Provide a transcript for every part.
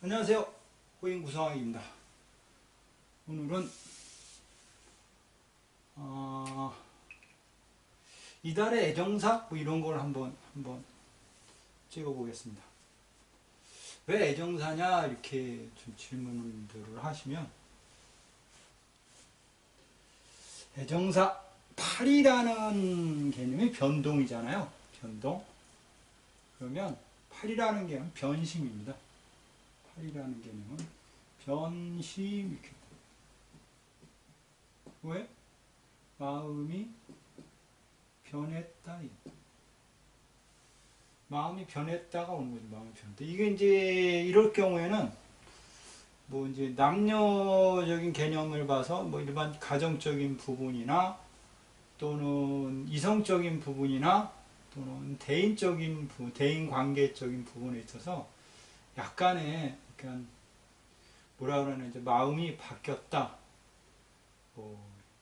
안녕하세요. 호인구성학입니다. 오늘은 이달의 애정사 뭐 이런 걸 한번 찍어 보겠습니다. 왜 애정사냐 이렇게 좀 질문들을 하시면, 애정사 8이라는 개념이 변동이잖아요. 변동. 그러면 8이라는 개념은 변심입니다. 8이라는 개념은 변심. 이렇게. 왜? 마음이 변했다. 마음이 변했다가 오는 거죠. 마음이 변했다. 이게 이제 이럴 경우에는 뭐 이제 남녀적인 개념을 봐서 뭐 일반 가정적인 부분이나 또는 이성적인 부분이나 또는 대인적인 부분, 대인 관계적인 부분에 있어서 약간의 그러니까 뭐라 그러나 이제 마음이 바뀌었다.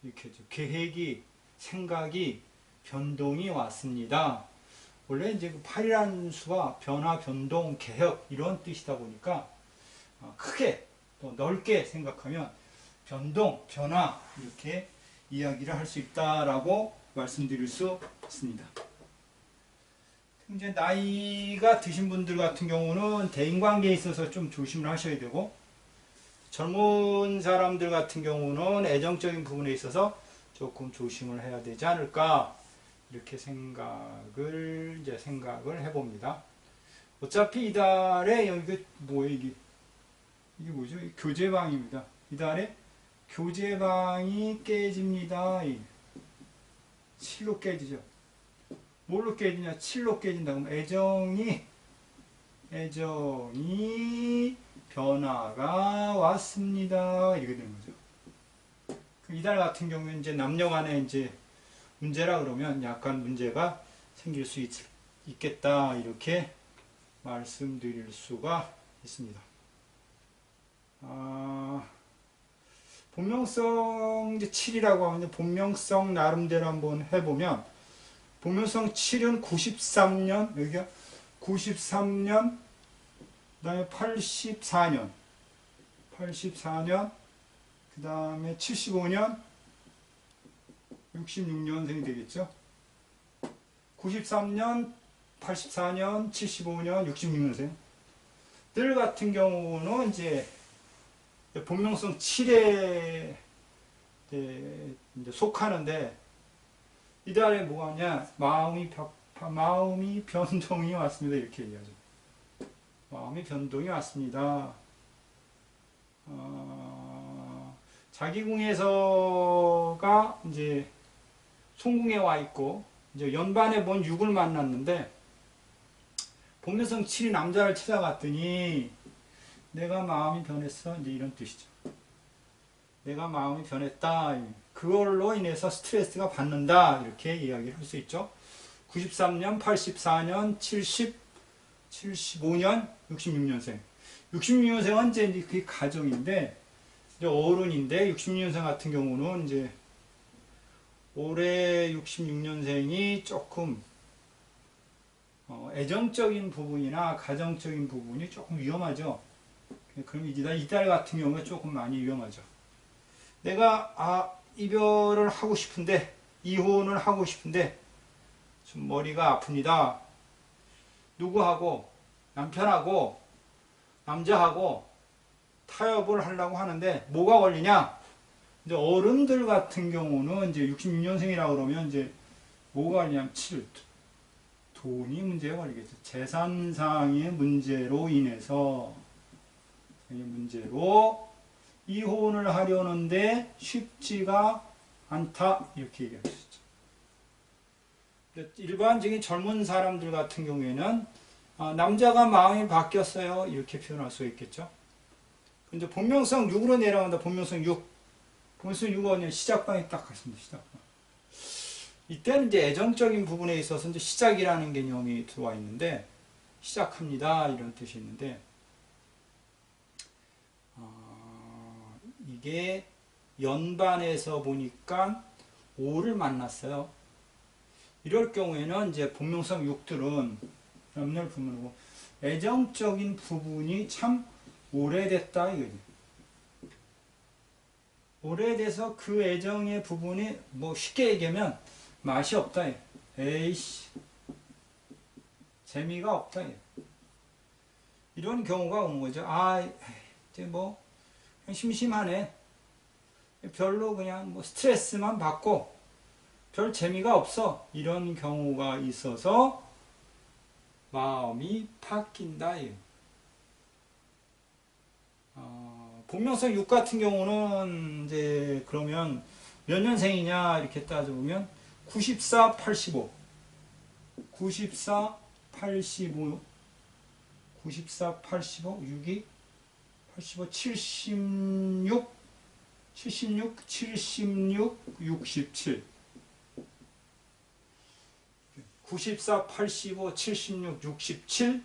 이렇게 계획이, 생각이, 변동이 왔습니다. 원래 이제 그 8이라는 수가 변화, 변동, 개혁 이런 뜻이다 보니까 크게 또 넓게 생각하면 변동, 변화 이렇게 이야기를 할 수 있다라고 말씀드릴 수 있습니다. 이제 나이가 드신 분들 같은 경우는 대인관계에 있어서 좀 조심을 하셔야 되고, 젊은 사람들 같은 경우는 애정적인 부분에 있어서 조금 조심을 해야 되지 않을까 이렇게 생각을 해봅니다. 어차피 이달에 여기 뭐예요 이게 뭐죠? 교제방입니다. 이달에 교제방이 깨집니다. 7로 깨지죠. 뭘로 깨지냐? 7로 깨진다. 그럼 애정이 변화가 왔습니다. 이렇게 되는 거죠. 이달 같은 경우는 이제 남녀 간에 이제 문제라 그러면 약간 문제가 생길 수 있겠다. 이렇게 말씀드릴 수가 있습니다. 본명성 이제 7이라고 하면 본명성 나름대로 한번 해보면, 본명성 7은 93년, 여기가 93년, 그 다음에 84년, 그 다음에 75년, 66년생이 되겠죠. 93년, 84년, 75년, 66년생. 들 같은 경우는 이제 본명성 7에 이제 속하는데, 이달에 뭐가 왔냐? 마음이 변동이 왔습니다. 이렇게 얘기하죠. 마음이 변동이 왔습니다. 자기궁에서가 이제 송궁에 와 있고, 이제 연반에 본 6을 만났는데, 본명성 7이 남자를 찾아갔더니, 내가 마음이 변했어. 이제 이런 뜻이죠. 내가 마음이 변했다. 그걸로 인해서 스트레스가 받는다. 이렇게 이야기를 할 수 있죠. 93년, 84년, 75년, 66년생. 66년생은 이제 그게 가정인데, 이제 어른인데, 66년생 같은 경우는 이제 올해 66년생이 조금 애정적인 부분이나 가정적인 부분이 조금 위험하죠. 그럼 이달 같은 경우에 조금 많이 위험하죠. 내가 이별을 하고 싶은데, 이혼을 하고 싶은데 좀 머리가 아픕니다. 누구하고? 남편하고, 남자하고 타협을 하려고 하는데 뭐가 걸리냐? 이제 어른들 같은 경우는 이제 66년생이라고 그러면 이제 뭐가 걸리냐면 돈이 문제가 걸리겠죠. 재산상의 문제로 인해서 이혼을 하려는데 쉽지가 않다. 이렇게 얘기할 수 있죠. 일반적인 젊은 사람들 같은 경우에는 남자가 마음이 바뀌었어요. 이렇게 표현할 수 있겠죠. 근데 본명성 6으로 내려간다. 본명성 6. 본명성 6은 시작방에 딱 갔습니다. 시작방. 이때는 이제 애정적인 부분에 있어서 이제 시작이라는 개념이 들어와 있는데, 시작합니다. 이런 뜻이 있는데, 이게 연반에서 보니까 5를 만났어요. 이럴 경우에는 이제 본명성 6들은 남녀를 부문하고 애정적인 부분이 참 오래됐다 이거지. 오래돼서 그 애정의 부분이 뭐 쉽게 얘기하면 맛이 없다. 에이씨, 재미가 없다. 이런 경우가 오는 거죠. 아, 이제 뭐 심심하네. 별로 그냥 뭐 스트레스만 받고 별 재미가 없어. 이런 경우가 있어서 마음이 바뀐다. 본명성 6 같은 경우는 이제 그러면 몇 년생이냐 이렇게 따져보면 94, 85 94, 85 94, 85, 62, 85, 76 76, 76, 67 94, 85, 76, 67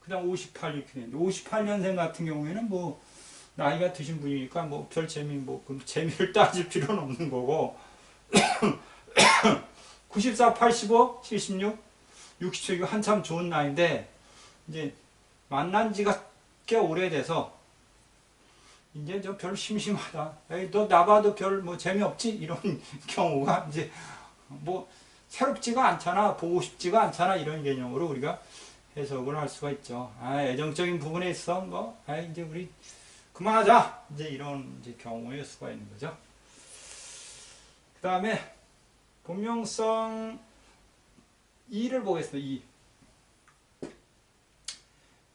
그 다음 58 이렇게 되는데 58년생 같은 경우에는 뭐 나이가 드신 분이니까 뭐 별 재미 뭐 그 재미를 따질 필요는 없는 거고 94, 85, 76, 67 이거 한참 좋은 나이인데 이제 만난 지가 꽤 오래돼서 이제 저 별 심심하다. 에이, 너 나봐도 별 뭐 재미없지? 이런 경우가 이제 뭐 새롭지가 않잖아. 보고 싶지가 않잖아. 이런 개념으로 우리가 해석을 할 수가 있죠. 아, 애정적인 부분에 있어. 뭐, 아, 이제 우리 그만하자. 이제 이런 이제 경우일 수가 있는 거죠. 그 다음에 본명성 2를 보겠습니다.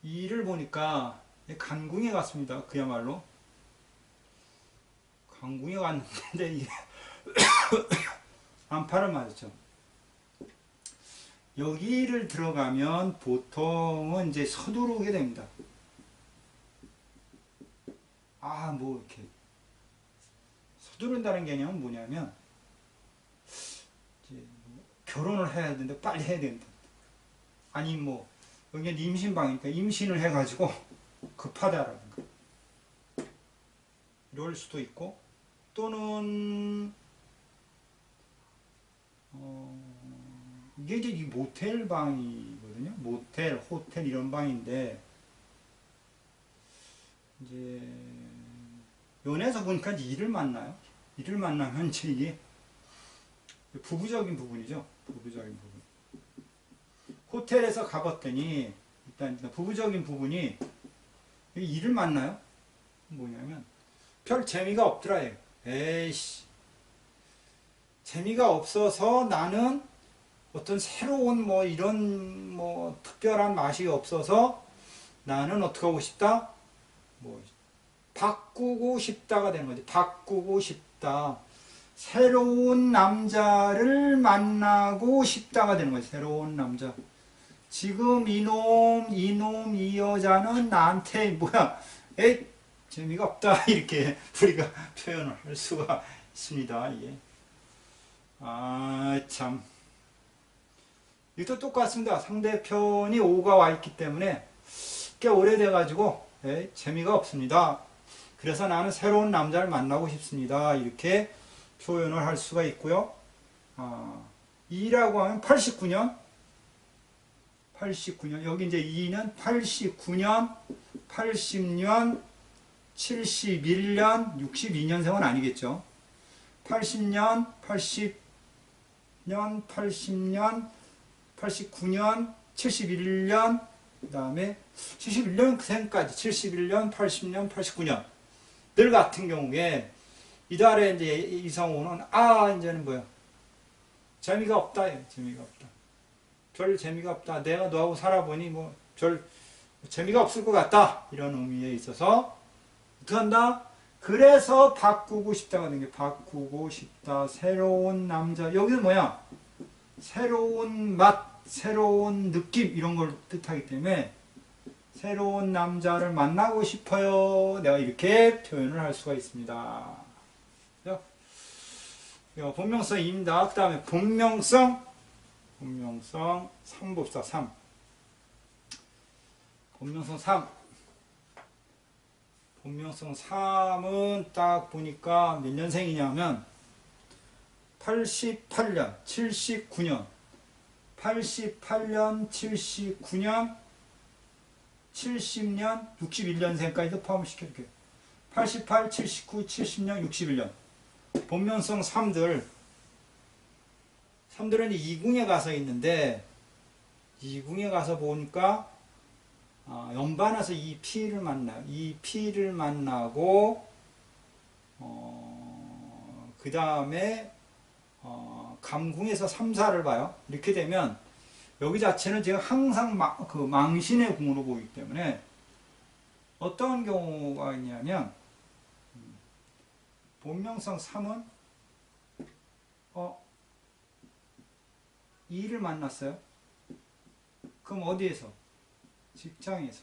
2를 보니까 간궁에 갔습니다. 그야말로. 간궁에 갔는데 이게 안파를 맞았죠. 여기를 들어가면 보통은 이제 서두르게 됩니다. 아, 뭐 이렇게 서두른다는 개념은 뭐냐면 이제 뭐 결혼을 해야 되는데 빨리 해야 된다. 아니 뭐 여기는 임신방이니까 임신을 해가지고 급하다라든가 이럴 수도 있고 또는 이게 이제 이 모텔 방이거든요. 모텔, 호텔 이런 방인데 이제 연애에서 보니까 이제 일을 만나요. 일을 만나면 이제 이게 부부적인 부분이죠. 부부적인 부분. 호텔에서 가봤더니 일단 부부적인 부분이 일을 만나요. 뭐냐면 별 재미가 없더라. 에이씨, 재미가 없어서 나는 어떤 새로운 뭐 이런 뭐 특별한 맛이 없어서 나는 어떻게 하고 싶다? 뭐 바꾸고 싶다가 되는 거지. 바꾸고 싶다. 새로운 남자를 만나고 싶다가 되는 거지. 새로운 남자. 지금 이 여자는 나한테 뭐야? 에이, 재미가 없다. 이렇게 우리가 표현을 할 수가 있습니다. 이게. 아, 참. 이것도 똑같습니다. 상대편이 5가 와 있기 때문에 꽤 오래돼가지고 재미가 없습니다. 그래서 나는 새로운 남자를 만나고 싶습니다. 이렇게 표현을 할 수가 있고요. 2라고 하면 89년 여기 이제 2는 89년 80년 71년 62년생은 아니겠죠. 80년 80년 80년 89년 71년 그 다음에 71년생까지 71년 80년 89년 늘 같은 경우에 이달에 이제 이성우는 이제는 뭐야 재미가 없다. 재미가 없다. 별 재미가 없다. 내가 너하고 살아보니 뭐 별 재미가 없을 것 같다. 이런 의미에 있어서 어떻게 한다? 그래서 바꾸고 싶다가 된 게 바꾸고 싶다. 새로운 남자. 여기는 뭐야? 새로운 맛, 새로운 느낌 이런 걸 뜻하기 때문에 새로운 남자를 만나고 싶어요. 내가 이렇게 표현을 할 수가 있습니다. 본명성입니다. 그 다음에 본명성 3 봅시다. 3. 본명성 3. 본명성 3은 딱 보니까 몇 년생이냐면 88년, 79년, 88년, 79년, 70년, 61년생까지도 포함시켜줄게요. 88, 79, 70년, 61년. 본명성 3들은 이궁에 가서 있는데, 이궁에 가서 보니까 연반해서 이 P를 만나요. 이 P를 만나고 그 다음에 감궁에서 3, 4를 봐요. 이렇게 되면 여기 자체는 제가 항상 망신의 궁으로 보이기 때문에 어떤 경우가 있냐면 본명성 3은 2를 만났어요. 그럼 어디에서? 직장에서,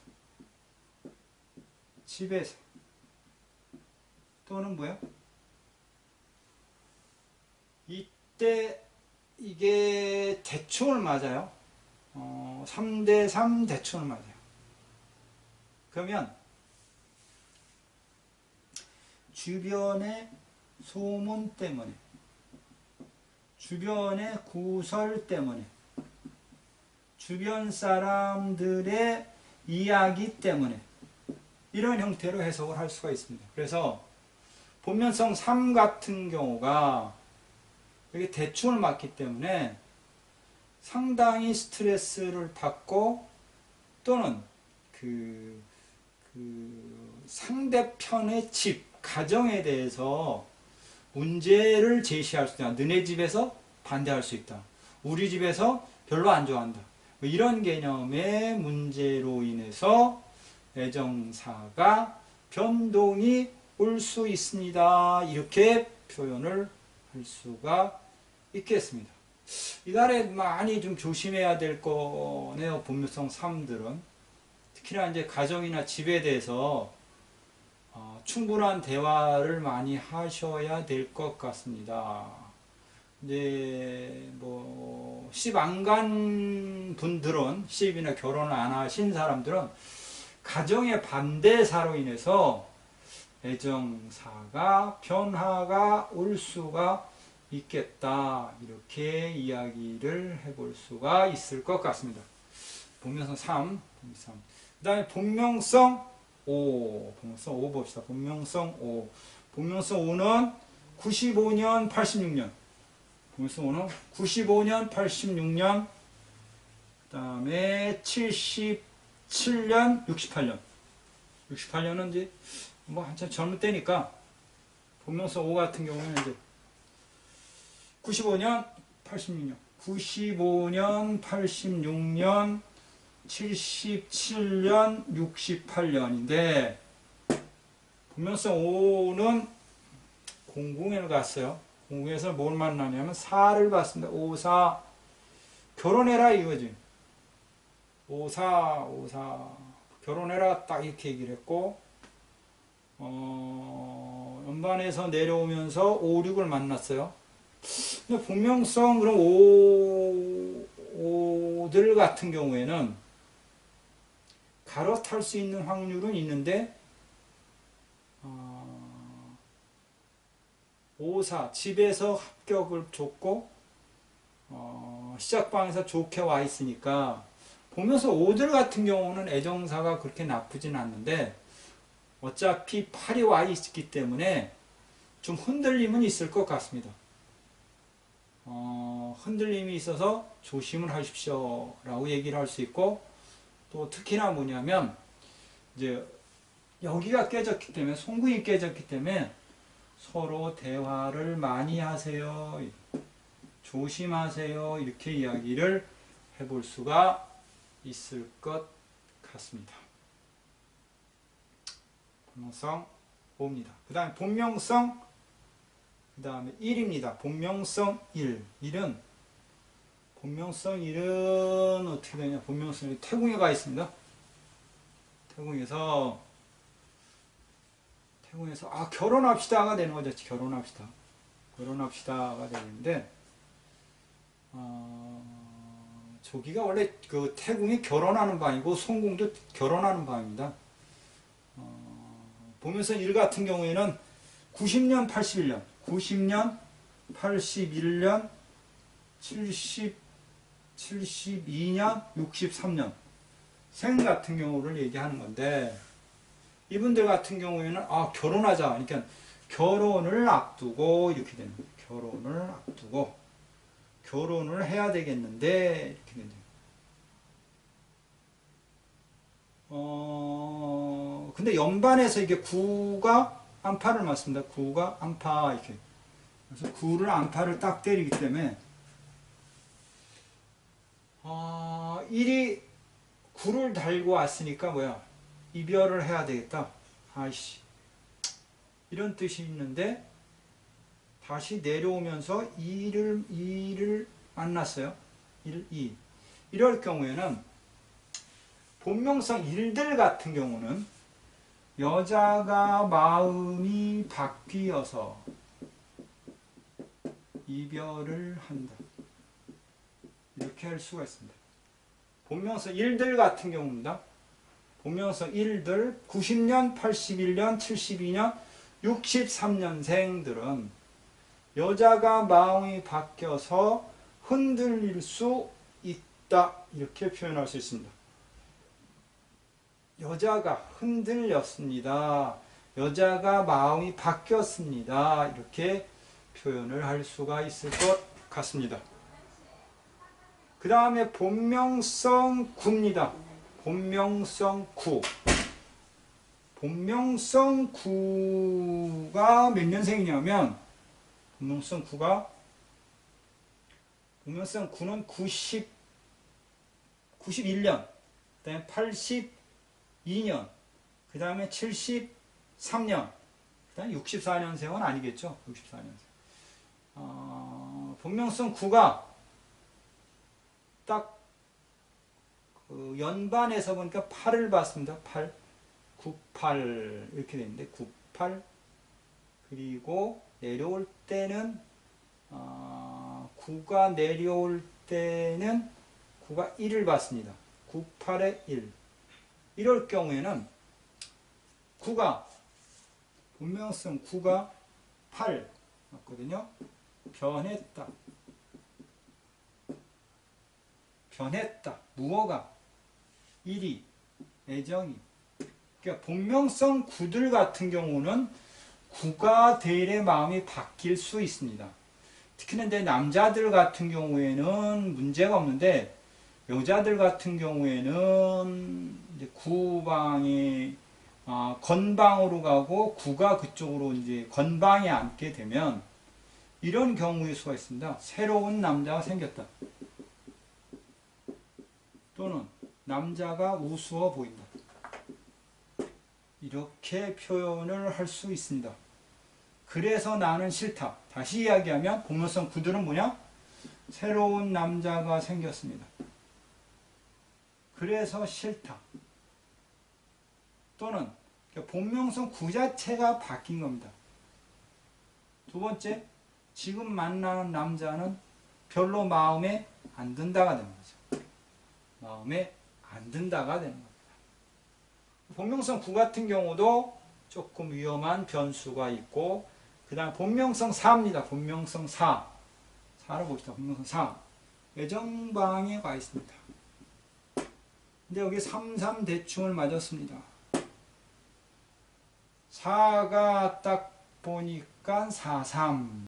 집에서, 또는 뭐야? 이때 이게 대충을 맞아요. 3대3 대충을 맞아요. 그러면 주변의 소문 때문에, 주변의 구설 때문에, 주변 사람들의 이야기 때문에 이런 형태로 해석을 할 수가 있습니다. 그래서 본면성 3 같은 경우가 이게 대충을 맞기 때문에 상당히 스트레스를 받고 또는 그 상대편의 집, 가정에 대해서 문제를 제시할 수 있다. 너네 집에서 반대할 수 있다. 우리 집에서 별로 안 좋아한다. 이런 개념의 문제로 인해서 애정사가 변동이 올 수 있습니다. 이렇게 표현을 할 수가 있겠습니다. 이달에 많이 좀 조심해야 될 거네요. 본명성 3들은. 특히나 이제 가정이나 집에 대해서 충분한 대화를 많이 하셔야 될 것 같습니다. 이제 뭐 시집 안 간 분들은, 시집이나 결혼을 안 하신 사람들은 가정의 반대사로 인해서 애정사가 변화가 올 수가 있겠다. 이렇게 이야기를 해볼 수가 있을 것 같습니다. 본명성 3, 그 다음에 본명성 5, 본명성 5 봅시다. 본명성 5. 본명성 5는 95년, 86년. 본명성 5는 95년, 86년, 그 다음에 77년, 68년. 68년은 이제 뭐 한참 젊을 때니까 본명성 5 같은 경우는 이제 95년, 86년. 95년, 86년, 77년, 68년인데 본명성 5는 공궁에 갔어요. 공궁에서 뭘 만나냐면 4를 봤습니다. 5, 4 결혼해라 이거지. 5, 4, 5, 4 결혼해라 딱 이렇게 얘기를 했고 연반에서 내려오면서 5, 6을 만났어요. 근데 본명성 그럼 5들 같은 경우에는 갈아탈 수 있는 확률은 있는데 5, 4 집에서 합격을 줬고 시작방에서 좋게 와 있으니까 보면서 5들 같은 경우는 애정사가 그렇게 나쁘진 않는데 어차피 8이 와 있기 때문에 좀 흔들림은 있을 것 같습니다. 흔들림이 있어서 조심을 하십시오 라고 얘기를 할 수 있고 또 특히나 뭐냐면 이제 여기가 깨졌기 때문에 송궁이 깨졌기 때문에 서로 대화를 많이 하세요. 조심하세요. 이렇게 이야기를 해볼 수가 있을 것 같습니다. 본명성 5입니다. 그 다음에 본명성 그 다음에 1입니다. 본명성 1. 1은 본명성 1은 어떻게 되냐? 본명성 1 태궁에 가 있습니다. 태궁에서 결혼합시다가 되는 거죠. 결혼합시다가 되는데 저기가 원래 그 태궁이 결혼하는 방이고 송궁도 결혼하는 방입니다. 본명성 1 같은 경우에는 90년, 81년, 90년, 81년, 72년, 63년 생 같은 경우를 얘기하는 건데, 이분들 같은 경우에는 결혼하자. 그러니까 결혼을 앞두고 이렇게 되는 거예요. 결혼을 앞두고 결혼을 해야 되겠는데 이렇게 되는 거예요. 근데 연반에서 이게 9가 안파를 맞습니다. 9가 안파 이렇게. 그래서 9를 안파를 딱 때리기 때문에 1이 9를 달고 왔으니까 뭐야? 이별을 해야 되겠다. 아이씨. 이런 뜻이 있는데 다시 내려오면서 2를 만났어요. 1, 2. 이럴 경우에는 본명성 일들 같은 경우는 여자가 마음이 바뀌어서 이별을 한다. 이렇게 할 수가 있습니다. 본명성 일들 같은 경우입니다. 본명성 일들 90년, 81년, 72년, 63년생들은 여자가 마음이 바뀌어서 흔들릴 수 있다. 이렇게 표현할 수 있습니다. 여자가 흔들렸습니다. 여자가 마음이 바뀌었습니다. 이렇게 표현을 할 수가 있을 것 같습니다. 그 다음에 본명성 구입니다. 본명성 구. 본명성 구가 몇 년생이냐면 본명성 구는 91년, 그 다음에 82년, 그 다음에 73년, 그 다음에 64년생은 아니겠죠. 64년생. 본명성 구가 딱 그 연반에서 보니까 8을 봤습니다. 8, 98 이렇게 되는데 98 그리고 내려올 때는 9가 내려올 때는 9가 1을 받습니다. 98에 1. 이럴 경우에는 9가 본명성 9가 8 맞거든요. 변했다. 변했다. 무어가 1이 애정이. 그러니까 본명성 9들 같은 경우는 9가 대일의 마음이 바뀔 수 있습니다. 특히나 이제 남자들 같은 경우에는 문제가 없는데 여자들 같은 경우에는 이제 9방이 건방으로 가고 9가 그쪽으로 이제 건방에 앉게 되면 이런 경우일 수가 있습니다. 새로운 남자가 생겼다. 또는 남자가 우스워 보인다. 이렇게 표현을 할 수 있습니다. 그래서 나는 싫다. 다시 이야기하면 본명성 9들은 뭐냐? 새로운 남자가 생겼습니다. 그래서 싫다. 또는 본명성 9 자체가 바뀐 겁니다. 두 번째, 지금 만나는 남자는 별로 마음에 안 든다가 되는 거죠. 마음에 안 든다가 되는 겁니다. 본명성 9 같은 경우도 조금 위험한 변수가 있고, 그 다음 본명성 4입니다. 본명성 4. 4를 봅시다. 본명성 4. 애정방에 가 있습니다. 근데 여기 33 대충을 맞았습니다. 4가 딱 보니까 43.